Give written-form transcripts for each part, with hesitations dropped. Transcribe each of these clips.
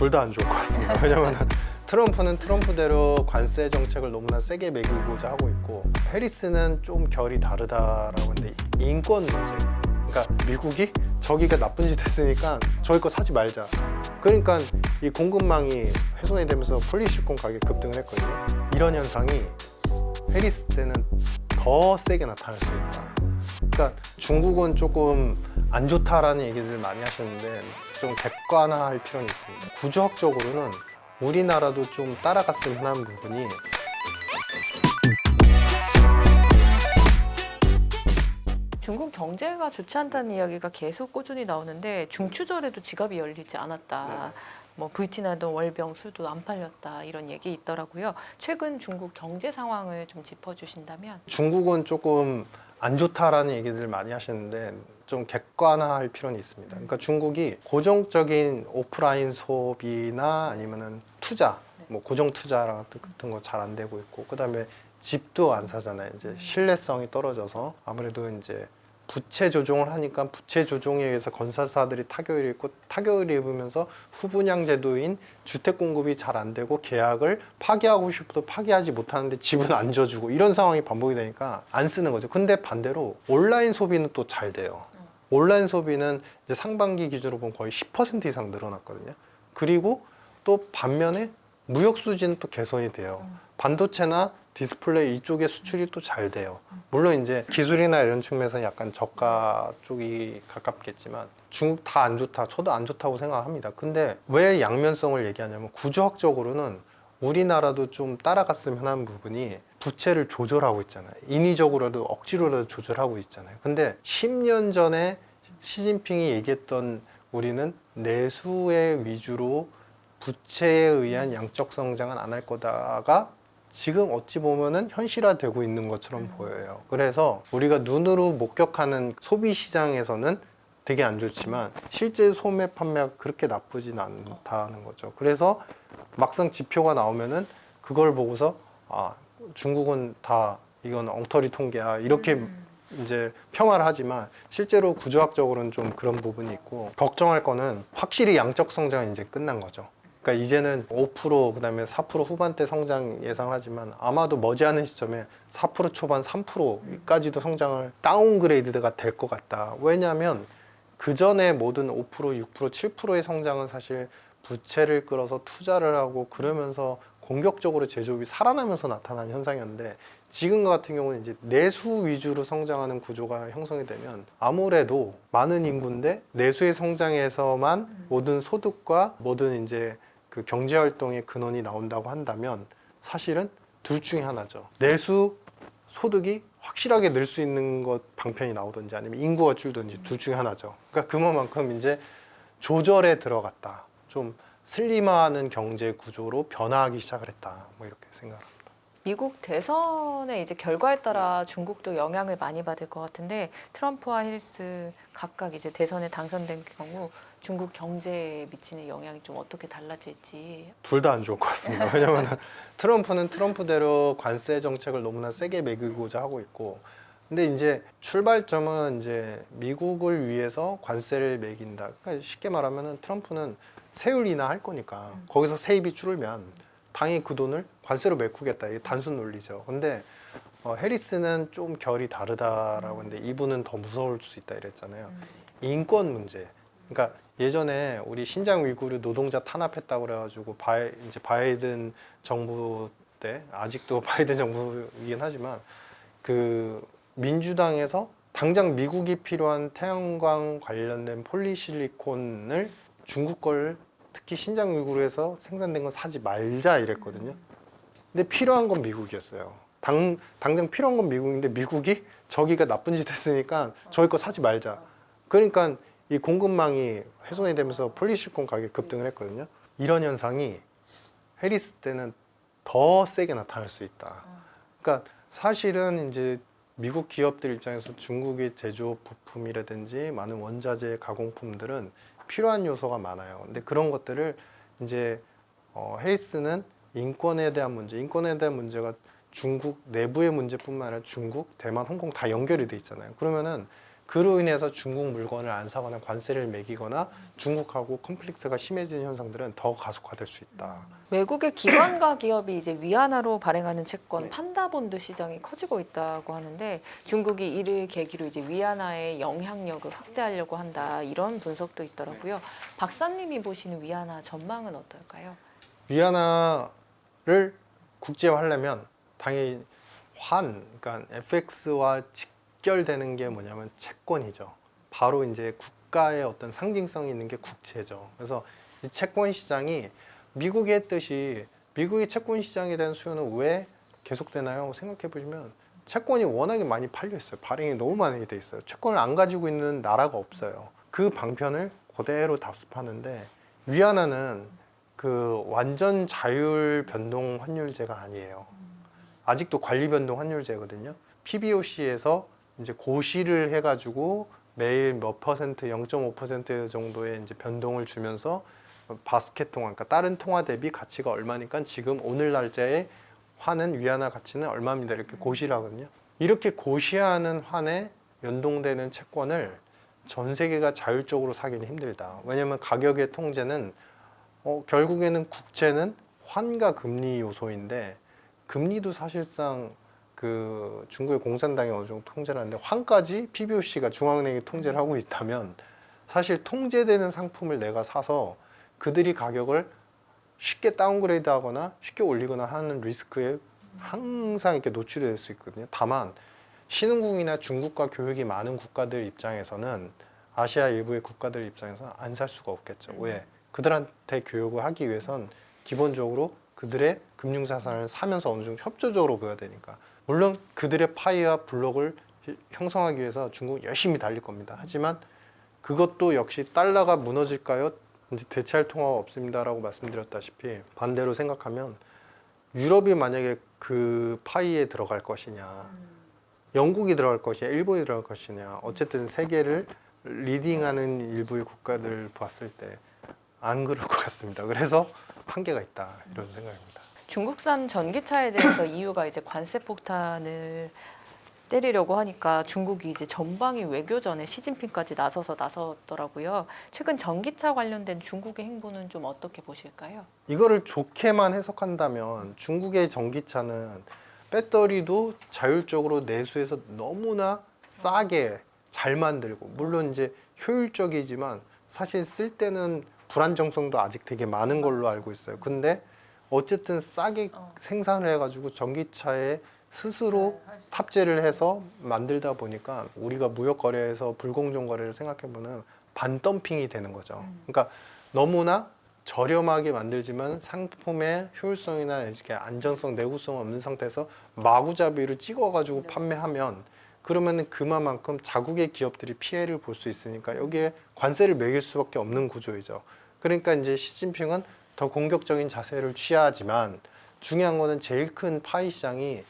둘 다 안 좋을 것 같습니다. 왜냐면 트럼프는 트럼프대로 관세 정책을 너무나 세게 매기고자 하고 있고, 해리스는 좀 결이 다르다라고 하는데, 인권 문제. 그러니까 미국이 저기가 나쁜 짓 했으니까 저희 거 사지 말자. 그러니까 이 공급망이 훼손이 되면서 폴리시콘 가격이 급등을 했거든요. 이런 현상이 해리스 때는 더 세게 나타날 수 있다. 그러니까 중국은 조금 안 좋다라는 얘기들 많이 하셨는데 좀 객관화할 필요는 있습니다. 구조학적으로는 우리나라도 좀 따라갔으면 하는 부분이, 중국 경제가 좋지 않다는 이야기가 계속 꾸준히 나오는데 중추절에도 지갑이 열리지 않았다. 뭐 VT나도 월병 술도 안 팔렸다 이런 얘기 있더라고요. 최근 중국 경제 상황을 좀 짚어주신다면. 중국은 조금 안 좋다라는 얘기들 많이 하시는데 좀 객관화할 필요는 있습니다. 그러니까 중국이 고정적인 오프라인 소비나 아니면은 투자, 뭐 고정 투자 같은 거 잘 안 되고 있고, 그다음에 집도 안 사잖아요. 이제 신뢰성이 떨어져서 아무래도 이제 부채 조정을 하니까 부채 조정에 의해서 건설사들이 타격을 입고, 타격을 입으면서 후분양 제도인 주택 공급이 잘 안 되고 계약을 파기하고 싶어도 파기하지 못하는데 집은 안 져주고, 이런 상황이 반복이 되니까 안 쓰는 거죠. 근데 반대로 온라인 소비는 또 잘 돼요. 온라인 소비는 이제 상반기 기준으로 보면 거의 10% 이상 늘어났거든요. 그리고 또 반면에 무역 수지는 또 개선이 돼요. 반도체나 디스플레이 이쪽의 수출이 또 잘 돼요. 물론 이제 기술이나 이런 측면에서 약간 저가 쪽이 가깝겠지만 중국 다 안 좋다, 저도 안 좋다고 생각합니다. 근데 왜 양면성을 얘기하냐면 구조학적으로는 우리나라도 좀 따라갔으면 하는 부분이 부채를 조절하고 있잖아요. 인위적으로라도 억지로라도 조절하고 있잖아요. 근데 10년 전에 시진핑이 얘기했던 우리는 내수의 위주로 부채에 의한 양적 성장은 안 할 거다가 지금 어찌 보면은 현실화되고 있는 것처럼 보여요. 그래서 우리가 눈으로 목격하는 소비 시장에서는 되게 안 좋지만 실제 소매 판매가 그렇게 나쁘진 않다는 거죠. 그래서 막상 지표가 나오면은 그걸 보고서 아, 중국은 다 이건 엉터리 통계야 이렇게 이제 평화를 하지만 실제로 구조학적으로는 좀 그런 부분이 있고, 걱정할 거는 확실히 양적 성장은 이제 끝난 거죠. 그러니까 이제는 5% 그다음에 4% 후반대 성장 예상을 하지만 아마도 머지않은 시점에 4% 초반 3%까지도 성장을 다운그레이드가 될 것 같다. 왜냐하면 그 전에 모든 5%, 6%, 7%의 성장은 사실 부채를 끌어서 투자를 하고 그러면서 공격적으로 제조업이 살아나면서 나타난 현상이었는데, 지금 같은 경우는 이제 내수 위주로 성장하는 구조가 형성이 되면 아무래도 많은 인구인데 내수의 성장에서만 모든 소득과 모든 이제 그 경제 활동의 근원이 나온다고 한다면 사실은 둘 중에 하나죠. 내수 소득이 확실하게 늘 수 있는 것 방편이 나오든지 아니면 인구가 줄든지 둘 중에 하나죠. 그러니까 그만큼 이제 조절에 들어갔다. 좀 슬림화하는 경제 구조로 변화하기 시작을 했다. 뭐 이렇게 생각합니다. 미국 대선의 이제 결과에 따라 중국도 영향을 많이 받을 것 같은데, 트럼프와 해리스 각각 이제 대선에 당선된 경우 중국 경제에 미치는 영향이 좀 어떻게 달라질지. 둘 다 안 좋을 것 같습니다. 왜냐하면 트럼프는 트럼프대로 관세 정책을 너무나 세게 매기고자 하고 있고, 근데 이제 출발점은 이제 미국을 위해서 관세를 매긴다. 그러니까 쉽게 말하면 트럼프는 세율 인하할 거니까 거기서 세입이 줄면 당연히 그 돈을 관세로 메꾸겠다. 이게 단순 논리죠. 근데 해리스는 좀 결이 다르다라고 했는데 이분은 더 무서울 수 있다 이랬잖아요. 인권 문제. 그러니까 예전에 우리 신장 위구르 노동자 탄압했다고 그래가지고 이제 바이든 정부 때, 아직도 바이든 정부이긴 하지만 그 민주당에서 당장 미국이 필요한 태양광 관련된 폴리실리콘을 중국 걸 특히 신장 위구르에서 생산된 건 사지 말자 이랬거든요. 근데 필요한 건 미국이었어요. 당장 필요한 건 미국인데 미국이 저기가 나쁜 짓 했으니까 저희 거 사지 말자. 그러니까 이 공급망이 훼손이 되면서 폴리시콘 가격이 급등을 했거든요. 이런 현상이 해리스 때는 더 세게 나타날 수 있다. 그러니까 사실은 이제 미국 기업들 입장에서 중국의 제조업 부품이라든지 많은 원자재 가공품들은 필요한 요소가 많아요. 근데 그런 것들을 이제 해리스는 인권에 대한 문제가 중국 내부의 문제뿐만 아니라 중국, 대만, 홍콩 다 연결이 돼 있잖아요. 그러면은 그로 인해서 중국 물건을 안 사거나 관세를 매기거나 중국하고 컨플릭트가 심해지는 현상들은 더 가속화될 수 있다. 외국의 기관과 기업이 이제 위안화로 발행하는 채권 네. 판다본드 시장이 커지고 있다고 하는데 중국이 이를 계기로 이제 위안화의 영향력을 확대하려고 한다 이런 분석도 있더라고요. 박사님이 보시는 위안화 전망은 어떨까요? 위안화를 국제화하려면 당연히 그러니까 FX와 직결되는 게 뭐냐면 채권이죠. 바로 이제 국가의 어떤 상징성이 있는 게 국채죠. 그래서 이 채권 시장이 미국이 했듯이 미국의 채권 시장에 대한 수요는 왜 계속되나요? 생각해 보시면 채권이 워낙에 많이 팔려 있어요. 발행이 너무 많이 돼 있어요. 채권을 안 가지고 있는 나라가 없어요. 그 방편을 그대로 답습하는데 위안화는 그 완전 자율 변동 환율제가 아니에요. 아직도 관리 변동 환율제거든요. PBOC에서 이제 고시를 해가지고 매일 몇 퍼센트, 0.5% 정도의 이제 변동을 주면서 바스켓 통화, 그러니까 다른 통화 대비 가치가 얼마니까 지금 오늘 날짜에 환은 위안화 가치는 얼마입니다. 이렇게 고시를 하거든요. 이렇게 고시하는 환에 연동되는 채권을 전 세계가 자율적으로 사기는 힘들다. 왜냐하면 가격의 통제는 결국에는 국채는 환과 금리 요소인데 금리도 사실상 그 중국의 공산당이 어느 정도 통제를 하는데 환까지 PBOC가 중앙은행이 통제를 하고 있다면 사실 통제되는 상품을 내가 사서 그들이 가격을 쉽게 다운그레이드 하거나 쉽게 올리거나 하는 리스크에 항상 이렇게 노출이 될 수 있거든요. 다만 신흥국이나 중국과 교역이 많은 국가들 입장에서는 아시아 일부의 국가들 입장에서는 안 살 수가 없겠죠. 왜? 그들한테 교역을 하기 위해선 기본적으로 그들의 금융자산을 사면서 어느 정도 협조적으로 보여야 되니까. 물론 그들의 파이와 블록을 형성하기 위해서 중국은 열심히 달릴 겁니다. 하지만 그것도 역시 달러가 무너질까요? 이제 대체할 통화가 없습니다라고 말씀드렸다시피 반대로 생각하면 유럽이 만약에 그 파이에 들어갈 것이냐, 영국이 들어갈 것이냐, 일본이 들어갈 것이냐, 어쨌든 세계를 리딩하는 일부의 국가들 봤을 때 안 그럴 것 같습니다. 그래서 한계가 있다 이런 생각입니다. 중국산 전기차에 대해서 EU가 이제 관세 폭탄을 때리려고 하니까 중국이 이제 전방위 외교전에 시진핑까지 나섰더라고요. 최근 전기차 관련된 중국의 행보는 좀 어떻게 보실까요? 이거를 좋게만 해석한다면 중국의 전기차는 배터리도 자율적으로 내수해서 너무나 싸게 잘 만들고 물론 이제 효율적이지만 사실 쓸 때는 불안정성도 아직 되게 많은 걸로 알고 있어요. 근데 어쨌든 싸게 생산을 해가지고 전기차에 스스로 탑재를 해서 만들다 보니까 우리가 무역 거래에서 불공정 거래를 생각해보면 반덤핑이 되는 거죠. 그러니까 너무나 저렴하게 만들지만 상품의 효율성이나 이렇게 안전성, 내구성 없는 상태에서 마구잡이로 찍어가지고 판매하면 그러면은 그만큼 자국의 기업들이 피해를 볼 수 있으니까 여기에 관세를 매길 수밖에 없는 구조이죠. 그러니까 이제 시진핑은 더 공격적인 자세를 취하지만 중요한 거는 제일 큰 파이 시장이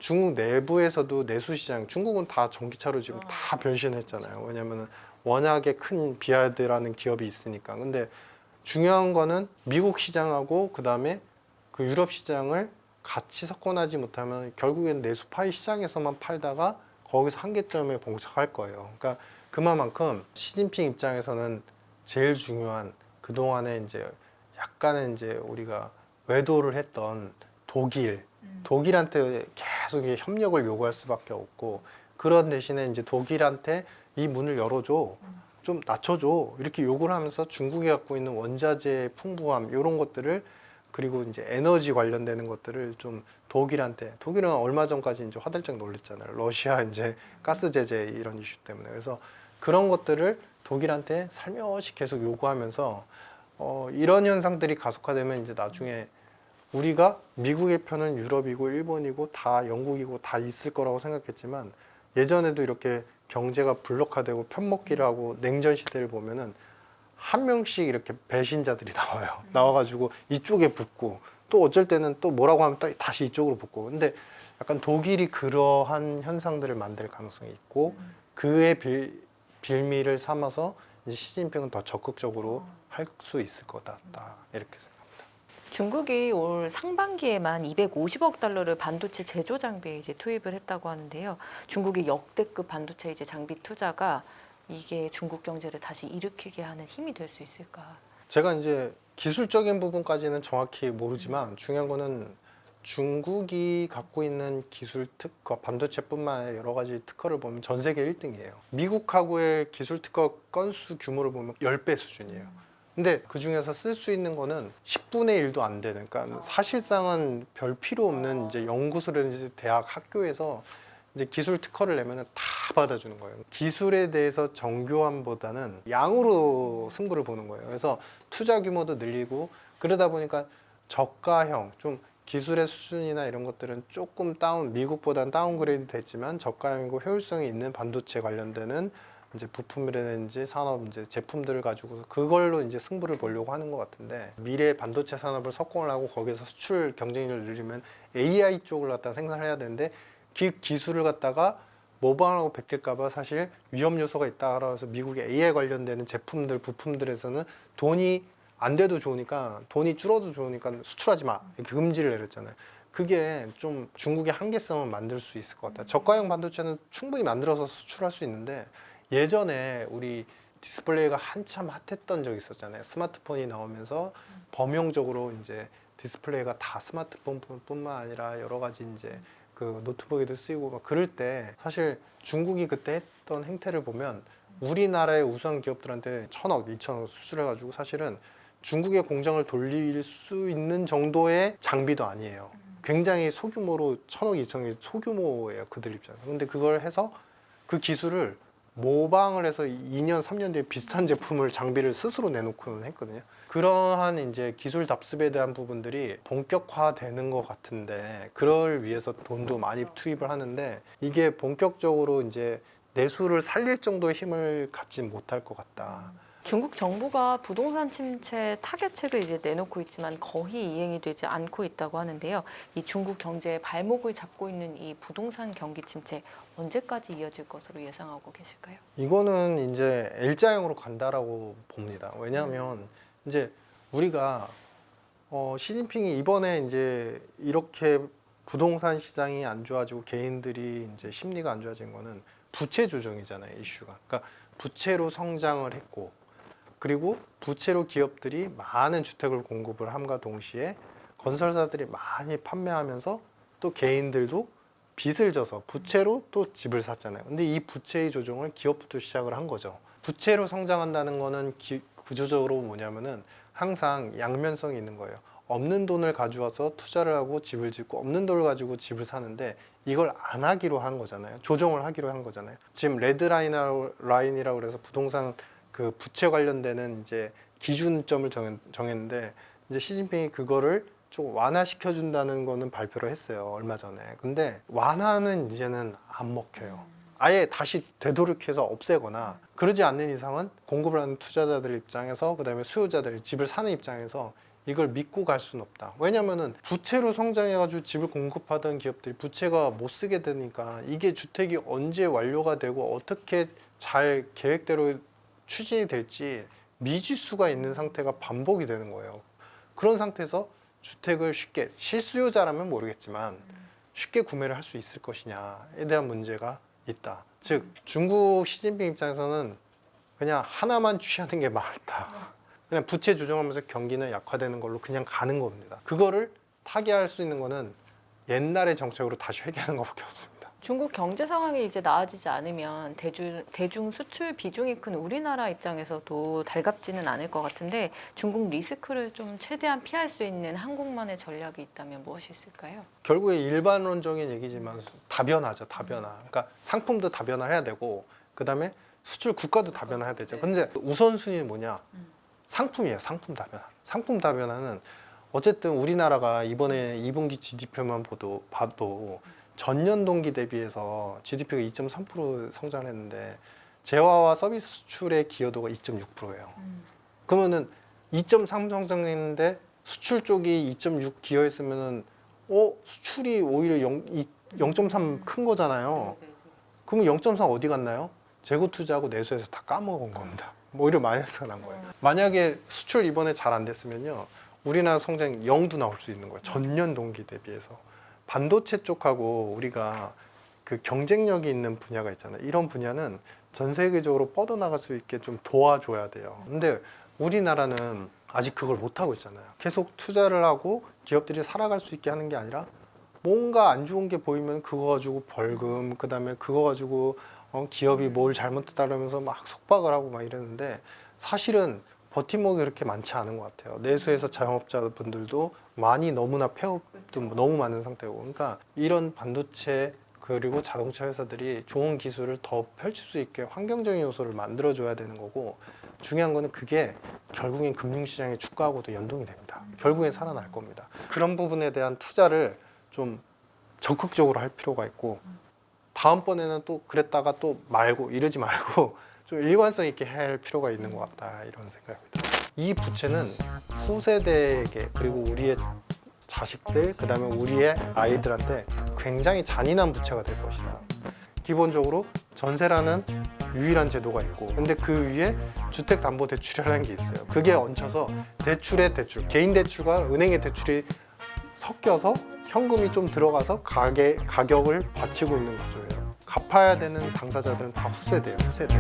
중국 내부에서도 내수 시장, 중국은 다 전기차로 지금 다 변신했잖아요. 왜냐면은 워낙에 큰 비아드라는 기업이 있으니까. 근데 중요한 거는 미국 시장하고 그 다음에 그 유럽 시장을 같이 섞어나지 못하면 결국엔 내수 파이 시장에서만 팔다가 거기서 한계점에 봉착할 거예요. 그러니까 그만큼 시진핑 입장에서는 제일 중요한 그동안에 이제 약간은 이제 우리가 외도를 했던 독일한테 계속 협력을 요구할 수밖에 없고 그런 대신에 이제 독일한테 이 문을 열어줘, 좀 낮춰줘 이렇게 요구를 하면서 중국이 갖고 있는 원자재의 풍부함 이런 것들을 그리고 이제 에너지 관련되는 것들을 좀 독일은 얼마 전까지 이제 화들짝 놀랐잖아요. 러시아 이제 가스 제재 이런 이슈 때문에. 그래서 그런 것들을 독일한테 살며시 계속 요구하면서 이런 현상들이 가속화되면 이제 나중에 우리가 미국의 편은 유럽이고 일본이고 다 영국이고 다 있을 거라고 생각했지만 예전에도 이렇게 경제가 블록화되고 편먹기를 하고 냉전 시대를 보면은 한 명씩 이렇게 배신자들이 나와요. 나와가지고 이쪽에 붙고 또 어쩔 때는 또 뭐라고 하면 또 다시 이쪽으로 붙고. 근데 약간 독일이 그러한 현상들을 만들 가능성이 있고 그의 빌미를 삼아서 이제 시진핑은 더 적극적으로 할 수 있을 것 같다 이렇게 생각합니다. 중국이 올 상반기에만 250억 달러를 반도체 제조 장비에 이제 투입을 했다고 하는데요. 중국의 역대급 반도체 이제 장비 투자가 이게 중국 경제를 다시 일으키게 하는 힘이 될 수 있을까? 제가 이제 기술적인 부분까지는 정확히 모르지만 중요한 거는 중국이 갖고 있는 기술 특허, 반도체뿐만 아니라 여러 가지 특허를 보면 전 세계 1등이에요. 미국하고의 기술 특허 건수 규모를 보면 10배 수준이에요. 근데 그 중에서 쓸 수 있는 거는 10분의 1도 안 되는, 그러니까 사실상은 별 필요 없는 이제 연구소라든지 대학 학교에서 이제 기술 특허를 내면은 다 받아주는 거예요. 기술에 대해서 정교함보다는 양으로 승부를 보는 거예요. 그래서 투자 규모도 늘리고 그러다 보니까 저가형, 좀 기술의 수준이나 이런 것들은 조금 미국보다는 다운그레이드 됐지만 저가형이고 효율성이 있는 반도체 관련되는 이제 부품이라든지 산업 이제 제품들을 가지고 그걸로 이제 승부를 보려고 하는 것 같은데, 미래 반도체 산업을 석권을 하고 거기서 수출 경쟁력을 늘리면 AI 쪽을 갖다 생산을 해야 되는데 그 기술을 갖다가 모방하고 베낄까봐 사실 위험 요소가 있다 그래서 미국의 AI 관련되는 제품들 부품들에서는 돈이 안 돼도 좋으니까, 돈이 줄어도 좋으니까 수출하지 마 이렇게 금지를 내렸잖아요. 그게 좀 중국의 한계성을 만들 수 있을 것 같아요. 저가형 반도체는 충분히 만들어서 수출할 수 있는데, 예전에 우리 디스플레이가 한참 핫했던 적이 있었잖아요. 스마트폰이 나오면서 범용적으로 이제 디스플레이가 다 스마트폰뿐만 아니라 여러 가지 이제 그 노트북에도 쓰이고 막 그럴 때 사실 중국이 그때 했던 행태를 보면 우리나라의 우수한 기업들한테 1,000억, 2,000억 수출해가지고 사실은 중국의 공장을 돌릴 수 있는 정도의 장비도 아니에요. 굉장히 소규모로 1,000억, 2,000억이 소규모예요. 그들 입장에서. 근데 그걸 해서 그 기술을 모방을 해서 2년, 3년 뒤에 비슷한 제품을, 장비를 스스로 내놓고는 했거든요. 그러한 이제 기술 답습에 대한 부분들이 본격화되는 것 같은데, 그걸 위해서 돈도 많이 투입을 하는데 이게 본격적으로 이제 내수를 살릴 정도의 힘을 갖지 못할 것 같다. 중국 정부가 부동산 침체 타겟책을 이제 내놓고 있지만 거의 이행이 되지 않고 있다고 하는데요. 이 중국 경제의 발목을 잡고 있는 이 부동산 경기 침체 언제까지 이어질 것으로 예상하고 계실까요? 이거는 이제 L자형으로 간다라고 봅니다. 왜냐하면 이제 우리가 시진핑이 이번에 이제 이렇게 부동산 시장이 안 좋아지고 개인들이 이제 심리가 안 좋아진 거는 부채 조정이잖아요, 이슈가. 그러니까 부채로 성장을 했고, 그리고 부채로 기업들이 많은 주택을 공급을 함과 동시에 건설사들이 많이 판매하면서 또 개인들도 빚을 져서 부채로 또 집을 샀잖아요. 근데 이 부채의 조정을 기업부터 시작을 한 거죠. 부채로 성장한다는 거는 구조적으로 뭐냐면은 항상 양면성이 있는 거예요. 없는 돈을 가져와서 투자를 하고 집을 짓고 없는 돈을 가지고 집을 사는데 이걸 안 하기로 한 거잖아요. 조정을 하기로 한 거잖아요. 지금 레드라인이라고 그래서 부동산 그 부채 관련되는 이제 기준점을 정했는데, 이제 시진핑이 그거를 좀 완화시켜 준다는 거는 발표를 했어요, 얼마 전에. 근데 완화는 이제는 안 먹혀요. 아예 다시 되도록해서 없애거나 그러지 않는 이상은 공급을 하는 투자자들 입장에서, 그다음에 수요자들, 집을 사는 입장에서 이걸 믿고 갈 수는 없다. 왜냐면은 부채로 성장해가지고 집을 공급하던 기업들이 부채가 못 쓰게 되니까 이게 주택이 언제 완료가 되고 어떻게 잘 계획대로 추진이 될지 미지수가 있는 상태가 반복이 되는 거예요. 그런 상태에서 주택을 쉽게, 실수요자라면 모르겠지만 쉽게 구매를 할 수 있을 것이냐에 대한 문제가 있다. 즉 중국 시진핑 입장에서는 그냥 하나만 취하는 게 맞다. 그냥 부채 조정하면서 경기는 약화되는 걸로 그냥 가는 겁니다. 그거를 타개할 수 있는 거는 옛날의 정책으로 다시 회귀하는 것밖에 없습니다. 중국 경제 상황이 이제 나아지지 않으면 대중 수출 비중이 큰 우리나라 입장에서도 달갑지는 않을 것 같은데, 중국 리스크를 좀 최대한 피할 수 있는 한국만의 전략이 있다면 무엇이 있을까요? 결국에 일반론적인 얘기지만 다변화죠, 다변화. 그러니까 상품도 다변화해야 되고, 그 다음에 수출 국가도 다변화해야 되죠. 근데 우선순위는 뭐냐? 상품이에요, 상품 다변화. 상품 다변화는 어쨌든 우리나라가 이번에 2분기 GDP만 봐도 전년 동기 대비해서 GDP가 2.3% 성장했는데 재화와 서비스 수출의 기여도가 2.6%예요. 그러면은 2.3 성장했는데 수출 쪽이 2.6 기여했으면은 수출이 오히려 0.3 큰 거잖아요. 그러면 0.3 어디 갔나요? 재고 투자하고 내수해서 다 까먹은 겁니다. 오히려 마이너스가 난 거예요. 만약에 수출 이번에 잘 안 됐으면요, 우리나라 성장 0도 나올 수 있는 거예요. 전년 동기 대비해서. 반도체 쪽하고 우리가 그 경쟁력이 있는 분야가 있잖아요. 이런 분야는 전 세계적으로 뻗어나갈 수 있게 좀 도와줘야 돼요. 근데 우리나라는 아직 그걸 못하고 있잖아요. 계속 투자를 하고 기업들이 살아갈 수 있게 하는 게 아니라 뭔가 안 좋은 게 보이면 그거 가지고 벌금, 그다음에 그거 가지고 기업이 뭘 잘못했다 그러면서 막 속박을 하고 막 이러는데 사실은 버팀목이 그렇게 많지 않은 것 같아요. 내수에서 자영업자분들도 많이 너무나 폐업도 너무 많은 상태고, 그러니까 이런 반도체 그리고 자동차 회사들이 좋은 기술을 더 펼칠 수 있게 환경적인 요소를 만들어줘야 되는 거고, 중요한 거는 그게 결국엔 금융시장의 주가하고도 연동이 됩니다. 결국엔 살아날 겁니다. 그런 부분에 대한 투자를 좀 적극적으로 할 필요가 있고, 다음번에는 또 그랬다가 또 말고 이러지 말고 좀 일관성 있게 해야 할 필요가 있는 것 같다, 이런 생각입니다. 이 부채는 후세대에게 그리고 우리의 자식들, 그 다음에 우리의 아이들한테 굉장히 잔인한 부채가 될 것이다. 기본적으로 전세라는 유일한 제도가 있고, 근데 그 위에 주택담보대출이라는 게 있어요. 그게 얹혀서 대출의 대출, 개인 대출과 은행의 대출이 섞여서 현금이 좀 들어가서 가격을 받치고 있는 구조예요. 갚아야 되는 당사자들은 다 후세대예요, 후세대.